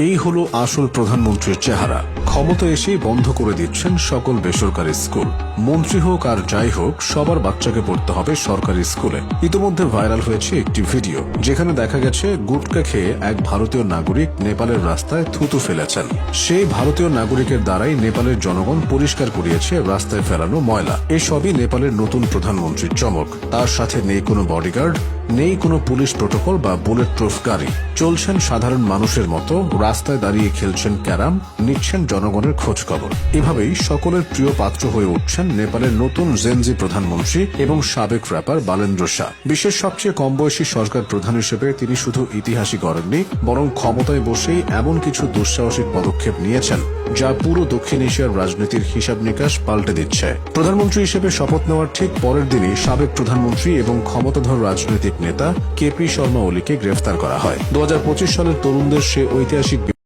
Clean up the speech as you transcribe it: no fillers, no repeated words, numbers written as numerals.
এই হলো আসল প্রধানমন্ত্রীর চেহারা। ক্ষমতা এসেই বন্ধ করে দিচ্ছেন সকল বেসরকারি স্কুল। মন্ত্রী হোক আর যাই হোক, সবার বাচ্চাকে পড়তে হবে সরকারি স্কুলে। ইতিমধ্যে ভাইরাল হয়েছে একটি ভিডিও, যেখানে দেখা গেছে গুটকা খেয়ে এক ভারতীয় নাগরিক নেপালের রাস্তায় থুতু ফেলেছেন। সেই ভারতীয় নাগরিকের দ্বারাই নেপালের জনগণ পরিষ্কার করিয়েছে রাস্তায় ফেলানো ময়লা। এসবই নেপালের নতুন প্রধানমন্ত্রীর চমক। তার সাথে নেই কোনো বডিগার্ড, নেই কোনো পুলিশ প্রোটোকল বা বুলেট প্রুফ গাড়ি। চলছেন সাধারণ মানুষের মতো, রাস্তায় দাঁড়িয়ে খেলছেন ক্যারাম, নিচ্ছেন জনগণের খোঁজ খবর। এভাবেই সকলের প্রিয় পাত্র হয়ে উঠছেন নেপালের নতুন জেনজি প্রধানমন্ত্রী এবং সাবেক র্যাপার বালেন্দ্র শাহ। বিশ্বের সবচেয়ে কম বয়সী সরকার প্রধান হিসেবে তিনি শুধু ইতিহাসই গড়েননি, বরং ক্ষমতায় বসেই এমন কিছু দুঃসাহসিক পদক্ষেপ নিয়েছেন যা পুরো দক্ষিণ এশিয়ার রাজনীতির হিসাব নিকাশ পাল্টে দিচ্ছে। প্রধানমন্ত্রী হিসেবে শপথ নেওয়ার ঠিক পরের দিনই সাবেক প্রধানমন্ত্রী এবং ক্ষমতাধর রাজনৈতিক নেতা কেপি শর্মা ওলিকে গ্রেফতার করা হয়। 2025 সালের তরুণদের সে ঐতিহাসিক